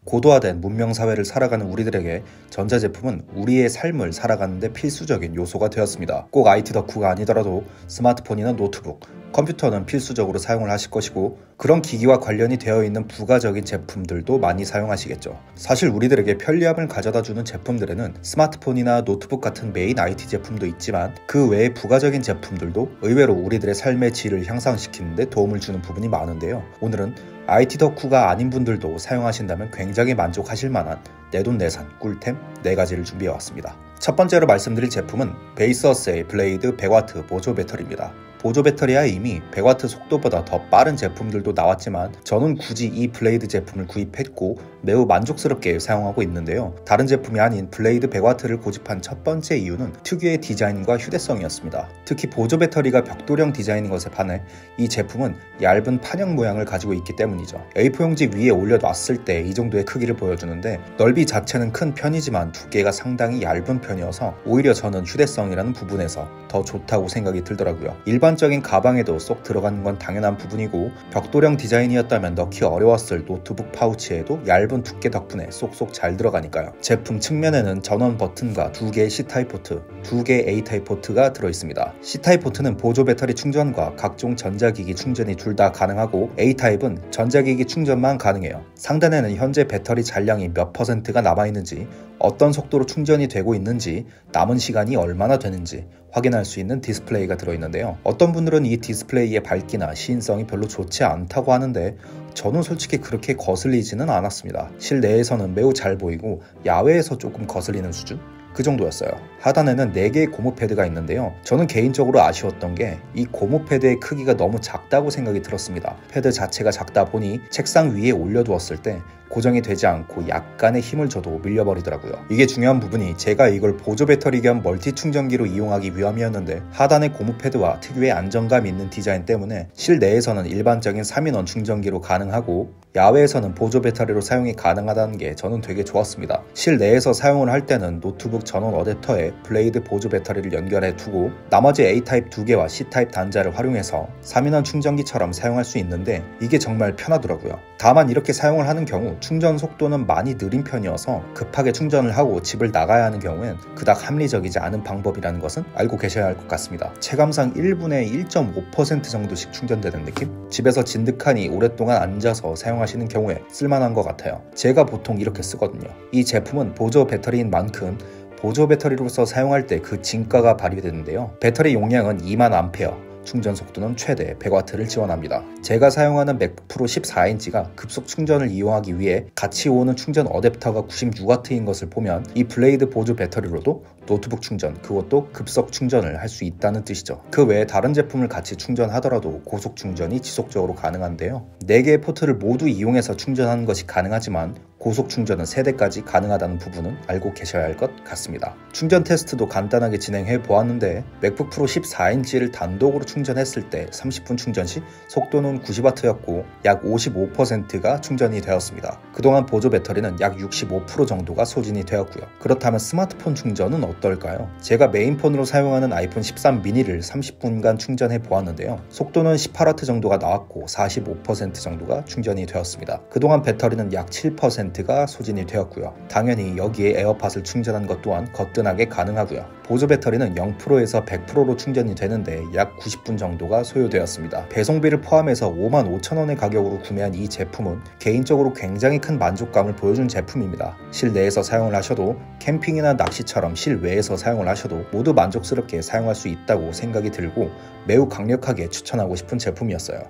고도화된 문명사회를 살아가는 우리들에게 전자제품은 우리의 삶을 살아가는 데 필수적인 요소가 되었습니다. 꼭 IT 덕후가 아니더라도 스마트폰이나 노트북, 컴퓨터는 필수적으로 사용을 하실 것이고 그런 기기와 관련이 되어 있는 부가적인 제품들도 많이 사용하시겠죠. 사실 우리들에게 편리함을 가져다주는 제품들에는 스마트폰이나 노트북 같은 메인 IT 제품도 있지만 그 외의 부가적인 제품들도 의외로 우리들의 삶의 질을 향상시키는 데 도움을 주는 부분이 많은데요. 오늘은 IT 덕후가 아닌 분들도 사용하신다면 굉장히 만족하실 만한 내돈내산 꿀템 4가지를 준비해왔습니다. 첫 번째로 말씀드릴 제품은 베이서스의 블레이드 100W 보조 배터리입니다. 보조 배터리야 이미 100W 속도보다 더 빠른 제품들도 나왔지만 저는 굳이 이 블레이드 제품을 구입했고 매우 만족스럽게 사용하고 있는데요. 다른 제품이 아닌 블레이드 100W를 고집한 첫 번째 이유는 특유의 디자인과 휴대성이었습니다. 특히 보조 배터리가 벽돌형 디자인인 것에 반해 이 제품은 얇은 판형 모양을 가지고 있기 때문이죠. A4용지 위에 올려놨을 때 이 정도의 크기를 보여주는데 넓이 자체는 큰 편이지만 두께가 상당히 얇은 편이어서 오히려 저는 휴대성이라는 부분에서 더 좋다고 생각이 들더라고요. 일반적인 가방에도 쏙 들어가는 건 당연한 부분이고 벽돌형 디자인이었다면 넣기 어려웠을 노트북 파우치에도 얇은 두께 덕분에 쏙쏙 잘 들어가니까요. 제품 측면에는 전원 버튼과 2개의 C타입 포트, 2개의 A타입 포트가 들어있습니다. C타입 포트는 보조 배터리 충전과 각종 전자기기 충전이 둘 다 가능하고 A타입은 전자기기 충전만 가능해요. 상단에는 현재 배터리 잔량이 몇 %가 남아있는지, 어떤 속도로 충전이 되고 있는지, 남은 시간이 얼마나 되는지 확인할 수 있는 디스플레이가 들어있는데요. 어떤 분들은 이 디스플레이의 밝기나 시인성이 별로 좋지 않다고 하는데 저는 솔직히 그렇게 거슬리지는 않았습니다. 실내에서는 매우 잘 보이고 야외에서 조금 거슬리는 수준? 그 정도였어요. 하단에는 4개의 고무 패드가 있는데요. 저는 개인적으로 아쉬웠던 게 이 고무 패드의 크기가 너무 작다고 생각이 들었습니다. 패드 자체가 작다 보니 책상 위에 올려두었을 때 고정이 되지 않고 약간의 힘을 줘도 밀려버리더라고요. 이게 중요한 부분이 제가 이걸 보조 배터리 겸 멀티 충전기로 이용하기 위함이었는데 하단의 고무 패드와 특유의 안정감 있는 디자인 때문에 실내에서는 일반적인 3인원 충전기로 가능하고 야외에서는 보조 배터리로 사용이 가능하다는 게 저는 되게 좋았습니다. 실내에서 사용을 할 때는 노트북 전원 어댑터에 블레이드 보조 배터리를 연결해 두고 나머지 A타입 2개와 C타입 단자를 활용해서 3인원 충전기처럼 사용할 수 있는데 이게 정말 편하더라고요. 다만 이렇게 사용을 하는 경우 충전 속도는 많이 느린 편이어서 급하게 충전을 하고 집을 나가야 하는 경우엔 그닥 합리적이지 않은 방법이라는 것은 알고 계셔야 할 것 같습니다. 체감상 1분에 1.5% 정도씩 충전되는 느낌? 집에서 진득하니 오랫동안 앉아서 사용하시는 경우에 쓸만한 것 같아요. 제가 보통 이렇게 쓰거든요. 이 제품은 보조 배터리인 만큼 보조 배터리로서 사용할 때 그 진가가 발휘되는데요. 배터리 용량은 2만 암페어, 충전 속도는 최대 100W를 지원합니다. 제가 사용하는 맥북 프로 14인치가 급속 충전을 이용하기 위해 같이 오는 충전 어댑터가 96W인 것을 보면 이 블레이드 보조 배터리로도 노트북 충전, 그것도 급속 충전을 할 수 있다는 뜻이죠. 그 외에 다른 제품을 같이 충전하더라도 고속 충전이 지속적으로 가능한데요. 4개의 포트를 모두 이용해서 충전하는 것이 가능하지만 고속 충전은 3대까지 가능하다는 부분은 알고 계셔야 할 것 같습니다. 충전 테스트도 간단하게 진행해 보았는데 맥북 프로 14인치를 단독으로 충전했을 때 30분 충전 시 속도는 90W였고 약 55%가 충전이 되었습니다. 그동안 보조 배터리는 약 65% 정도가 소진이 되었고요. 그렇다면 스마트폰 충전은 어떨까요? 제가 메인폰으로 사용하는 아이폰 13 미니를 30분간 충전해 보았는데요. 속도는 18W 정도가 나왔고 45% 정도가 충전이 되었습니다. 그동안 배터리는 약 7%가 소진이 되었고요. 당연히 여기에 에어팟을 충전한 것 또한 거뜬하게 가능하고요. 보조 배터리는 0%에서 100%로 충전이 되는데 약 90분 정도가 소요되었습니다. 배송비를 포함해서 55,000원의 가격으로 구매한 이 제품은 개인적으로 굉장히 큰 만족감을 보여준 제품입니다. 실내에서 사용을 하셔도 캠핑이나 낚시처럼 실외에서 사용을 하셔도 모두 만족스럽게 사용할 수 있다고 생각이 들고 매우 강력하게 추천하고 싶은 제품이었어요.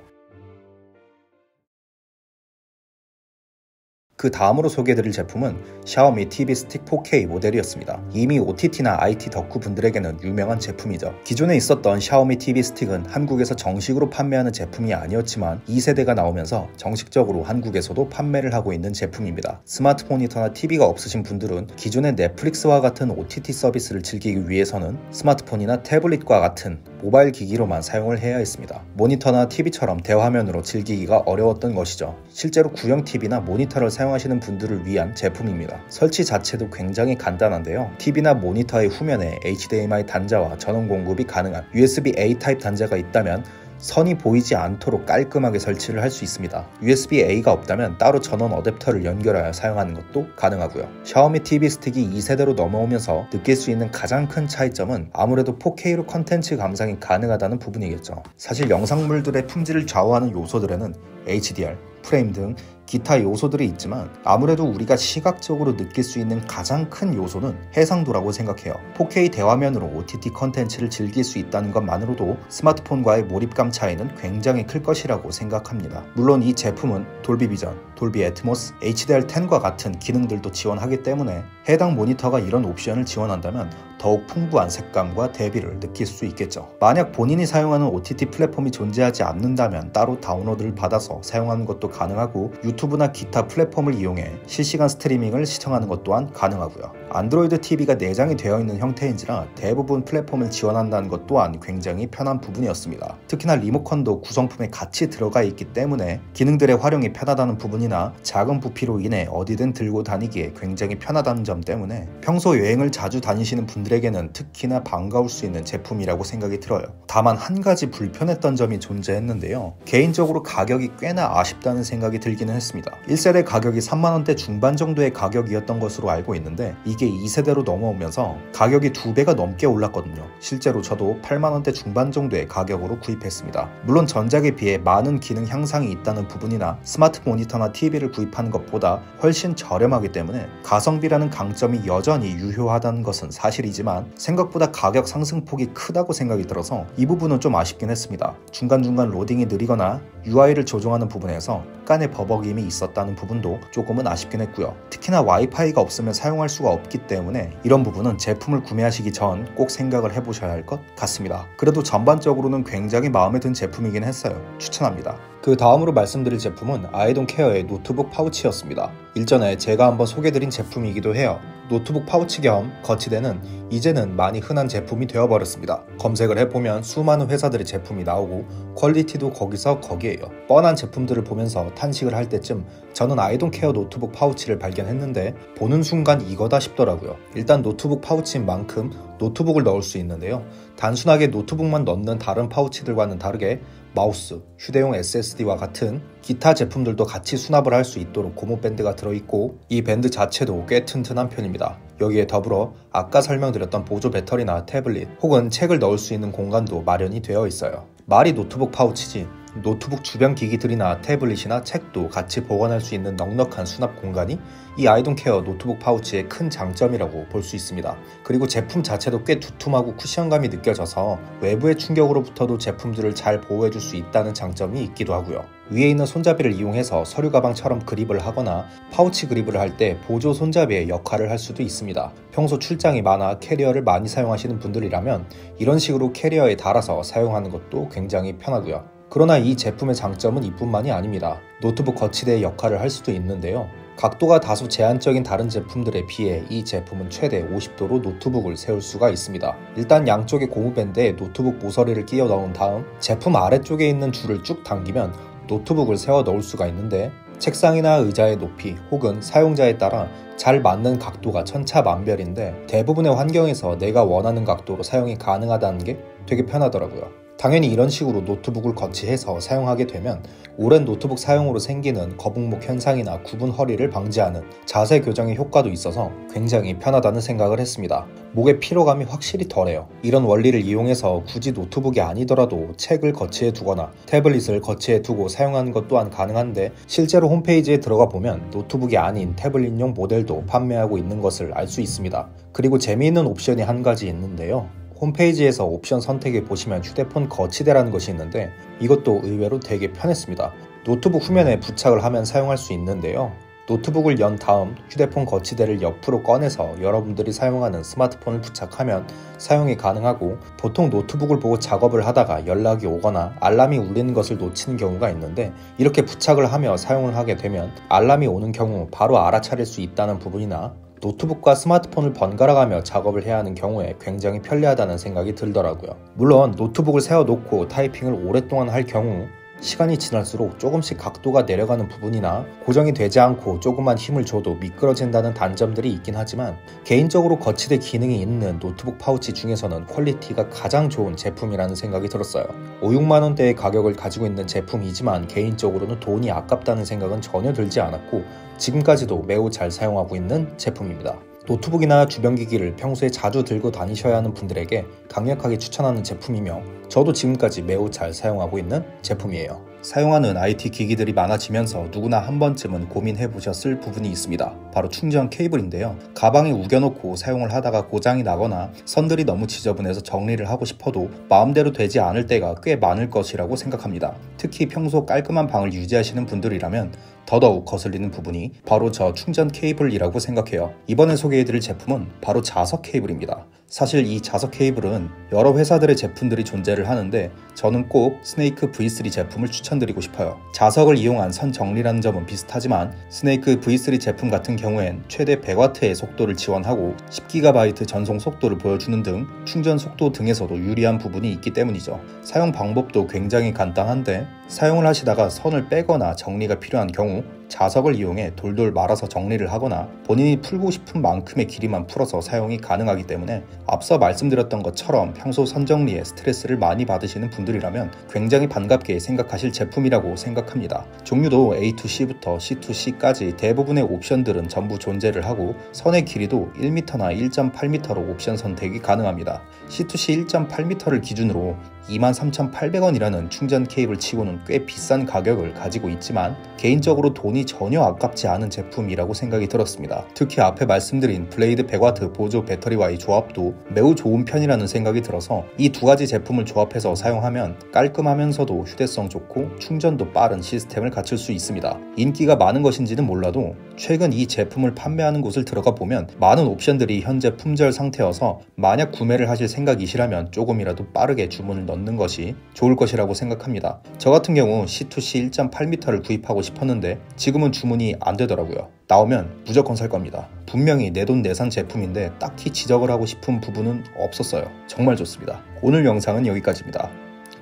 그 다음으로 소개해드릴 제품은 샤오미 TV 스틱 4K 모델이었습니다. 이미 OTT나 IT 덕후 분들에게는 유명한 제품이죠. 기존에 있었던 샤오미 TV 스틱은 한국에서 정식으로 판매하는 제품이 아니었지만 2세대가 나오면서 정식적으로 한국에서도 판매를 하고 있는 제품입니다. 스마트 모니터나 TV가 없으신 분들은 기존의 넷플릭스와 같은 OTT 서비스를 즐기기 위해서는 스마트폰이나 태블릿과 같은 모바일 기기로만 사용을 해야 했습니다. 모니터나 TV처럼 대화면으로 즐기기가 어려웠던 것이죠. 실제로 구형 TV나 모니터를 사용하시는 분들을 위한 제품입니다. 설치 자체도 굉장히 간단한데요. TV나 모니터의 후면에 HDMI 단자와 전원 공급이 가능한 USB-A 타입 단자가 있다면 선이 보이지 않도록 깔끔하게 설치를 할 수 있습니다. USB-A가 없다면 따로 전원 어댑터를 연결하여 사용하는 것도 가능하고요. 샤오미 TV 스틱이 2세대로 넘어오면서 느낄 수 있는 가장 큰 차이점은 아무래도 4K로 컨텐츠 감상이 가능하다는 부분이겠죠. 사실 영상물들의 품질을 좌우하는 요소들에는 HDR, 프레임 등 기타 요소들이 있지만 아무래도 우리가 시각적으로 느낄 수 있는 가장 큰 요소는 해상도라고 생각해요. 4K 대화면으로 OTT 컨텐츠를 즐길 수 있다는 것만으로도 스마트폰과의 몰입감 차이는 굉장히 클 것이라고 생각합니다. 물론 이 제품은 돌비 비전, 돌비 애트모스, HDR10과 같은 기능들도 지원하기 때문에 해당 모니터가 이런 옵션을 지원한다면 더욱 풍부한 색감과 대비를 느낄 수 있겠죠. 만약 본인이 사용하는 OTT 플랫폼이 존재하지 않는다면 따로 다운로드를 받아서 사용하는 것도 가능하고 유튜브나 기타 플랫폼을 이용해 실시간 스트리밍을 시청하는 것 또한 가능하고요. 안드로이드 TV가 내장이 되어 있는 형태인지라 대부분 플랫폼을 지원한다는 것 또한 굉장히 편한 부분이었습니다. 특히나 리모컨도 구성품에 같이 들어가 있기 때문에 기능들의 활용이 편하다는 부분이나 작은 부피로 인해 어디든 들고 다니기에 굉장히 편하다는 점 때문에 평소 여행을 자주 다니시는 분들에게는 특히나 반가울 수 있는 제품이라고 생각이 들어요. 다만 한 가지 불편했던 점이 존재했는데요. 개인적으로 가격이 꽤나 아쉽다는 생각이 들기는 했습니다. 1세대 가격이 3만원대 중반 정도의 가격이었던 것으로 알고 있는데 이게 2세대로 넘어오면서 가격이 2배가 넘게 올랐거든요. 실제로 저도 8만원대 중반 정도의 가격으로 구입했습니다. 물론 전작에 비해 많은 기능 향상이 있다는 부분이나 스마트 모니터나 TV를 구입하는 것보다 훨씬 저렴하기 때문에 가성비라는 강점이 여전히 유효하다는 것은 사실이지만 생각보다 가격 상승폭이 크다고 생각이 들어서 이 부분은 좀 아쉽긴 했습니다. 중간중간 로딩이 느리거나 UI를 조정하는 부분에서 약간의 버벅임이 있었다는 부분도 조금은 아쉽긴 했고요. 특히나 와이파이가 없으면 사용할 수가 없기 때문에 이런 부분은 제품을 구매하시기 전 꼭 생각을 해보셔야 할 것 같습니다. 그래도 전반적으로는 굉장히 마음에 든 제품이긴 했어요. 추천합니다. 그 다음으로 말씀드릴 제품은 아이돈케어의 노트북 파우치였습니다. 일전에 제가 한번 소개드린 제품이기도 해요. 노트북 파우치 겸 거치대는 이제는 많이 흔한 제품이 되어버렸습니다. 검색을 해보면 수많은 회사들의 제품이 나오고 퀄리티도 거기서 거기에요. 뻔한 제품들을 보면서 탄식을 할 때쯤 저는 아이돈케어 노트북 파우치를 발견했는데 보는 순간 이거다 싶더라고요. 일단 노트북 파우치인 만큼 노트북을 넣을 수 있는데요. 단순하게 노트북만 넣는 다른 파우치들과는 다르게 마우스, 휴대용 SSD와 같은 기타 제품들도 같이 수납을 할 수 있도록 고무밴드가 들어있고 이 밴드 자체도 꽤 튼튼한 편입니다. 여기에 더불어 아까 설명드렸던 보조 배터리나 태블릿 혹은 책을 넣을 수 있는 공간도 마련이 되어 있어요. 말이 노트북 파우치지 노트북 주변 기기들이나 태블릿이나 책도 같이 보관할 수 있는 넉넉한 수납 공간이 이 아이돈케어 노트북 파우치의 큰 장점이라고 볼 수 있습니다. 그리고 제품 자체도 꽤 두툼하고 쿠션감이 느껴져서 외부의 충격으로부터도 제품들을 잘 보호해줄 수 있다는 장점이 있기도 하고요. 위에 있는 손잡이를 이용해서 서류 가방처럼 그립을 하거나 파우치 그립을 할 때 보조 손잡이의 역할을 할 수도 있습니다. 평소 출장이 많아 캐리어를 많이 사용하시는 분들이라면 이런 식으로 캐리어에 달아서 사용하는 것도 굉장히 편하고요. 그러나 이 제품의 장점은 이뿐만이 아닙니다. 노트북 거치대의 역할을 할 수도 있는데요. 각도가 다소 제한적인 다른 제품들에 비해 이 제품은 최대 50도로 노트북을 세울 수가 있습니다. 일단 양쪽의 고무밴드에 노트북 모서리를 끼워 넣은 다음 제품 아래쪽에 있는 줄을 쭉 당기면 노트북을 세워 넣을 수가 있는데 책상이나 의자의 높이 혹은 사용자에 따라 잘 맞는 각도가 천차만별인데 대부분의 환경에서 내가 원하는 각도로 사용이 가능하다는 게 되게 편하더라고요. 당연히 이런 식으로 노트북을 거치해서 사용하게 되면 오랜 노트북 사용으로 생기는 거북목 현상이나 굽은 허리를 방지하는 자세 교정의 효과도 있어서 굉장히 편하다는 생각을 했습니다. 목의 피로감이 확실히 덜해요. 이런 원리를 이용해서 굳이 노트북이 아니더라도 책을 거치해 두거나 태블릿을 거치해 두고 사용하는 것 또한 가능한데 실제로 홈페이지에 들어가 보면 노트북이 아닌 태블릿용 모델도 판매하고 있는 것을 알 수 있습니다. 그리고 재미있는 옵션이 한 가지 있는데요. 홈페이지에서 옵션 선택에 보시면 휴대폰 거치대라는 것이 있는데 이것도 의외로 되게 편했습니다. 노트북 후면에 부착을 하면 사용할 수 있는데요. 노트북을 연 다음 휴대폰 거치대를 옆으로 꺼내서 여러분들이 사용하는 스마트폰을 부착하면 사용이 가능하고 보통 노트북을 보고 작업을 하다가 연락이 오거나 알람이 울리는 것을 놓치는 경우가 있는데 이렇게 부착을 하며 사용을 하게 되면 알람이 오는 경우 바로 알아차릴 수 있다는 부분이나 노트북과 스마트폰을 번갈아가며 작업을 해야 하는 경우에 굉장히 편리하다는 생각이 들더라고요. 물론 노트북을 세워놓고 타이핑을 오랫동안 할 경우 시간이 지날수록 조금씩 각도가 내려가는 부분이나 고정이 되지 않고 조금만 힘을 줘도 미끄러진다는 단점들이 있긴 하지만 개인적으로 거치대 기능이 있는 노트북 파우치 중에서는 퀄리티가 가장 좋은 제품이라는 생각이 들었어요. 5, 6만원대의 가격을 가지고 있는 제품이지만 개인적으로는 돈이 아깝다는 생각은 전혀 들지 않았고 지금까지도 매우 잘 사용하고 있는 제품입니다. 노트북이나 주변기기를 평소에 자주 들고 다니셔야 하는 분들에게 강력하게 추천하는 제품이며 저도 지금까지 매우 잘 사용하고 있는 제품이에요. 사용하는 IT 기기들이 많아지면서 누구나 한 번쯤은 고민해보셨을 부분이 있습니다. 바로 충전 케이블인데요. 가방에 우겨놓고 사용을 하다가 고장이 나거나 선들이 너무 지저분해서 정리를 하고 싶어도 마음대로 되지 않을 때가 꽤 많을 것이라고 생각합니다. 특히 평소 깔끔한 방을 유지하시는 분들이라면 더더욱 거슬리는 부분이 바로 저 충전 케이블이라고 생각해요. 이번에 소개해드릴 제품은 바로 자석 케이블입니다. 사실 이 자석 케이블은 여러 회사들의 제품들이 존재를 하는데 저는 꼭 스네이크 V3 제품을 추천드리고 싶어요. 자석을 이용한 선 정리라는 점은 비슷하지만 스네이크 V3 제품 같은 경우엔 최대 100W의 속도를 지원하고 10GB 전송 속도를 보여주는 등 충전 속도 등에서도 유리한 부분이 있기 때문이죠. 사용 방법도 굉장히 간단한데 사용을 하시다가 선을 빼거나 정리가 필요한 경우 자석을 이용해 돌돌 말아서 정리를 하거나 본인이 풀고 싶은 만큼의 길이만 풀어서 사용이 가능하기 때문에 앞서 말씀드렸던 것처럼 평소 선 정리에 스트레스를 많이 받으시는 분들이라면 굉장히 반갑게 생각하실 제품이라고 생각합니다. 종류도 A2C부터 C2C까지 대부분의 옵션들은 전부 존재를 하고 선의 길이도 1m나 1.8m로 옵션 선택이 가능합니다. C2C 1.8m를 기준으로 23,800원이라는 충전 케이블 치고는 꽤 비싼 가격을 가지고 있지만 개인적으로 돈이 전혀 아깝지 않은 제품이라고 생각이 들었습니다. 특히 앞에 말씀드린 블레이드 100W 보조 배터리와의 조합도 매우 좋은 편이라는 생각이 들어서 이 두 가지 제품을 조합해서 사용하면 깔끔하면서도 휴대성 좋고 충전도 빠른 시스템을 갖출 수 있습니다. 인기가 많은 것인지는 몰라도 최근 이 제품을 판매하는 곳을 들어가 보면 많은 옵션들이 현재 품절 상태여서 만약 구매를 하실 생각이시라면 조금이라도 빠르게 주문을 넣는 것이 좋을 것이라고 생각합니다. 저 같은 경우 C2C 1.8m를 구입하고 싶었는데 지금은 주문이 안 되더라고요. 나오면 무조건 살 겁니다. 분명히 내돈내산 제품인데 딱히 지적을 하고 싶은 부분은 없었어요. 정말 좋습니다. 오늘 영상은 여기까지입니다.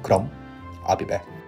그럼 I'll be back.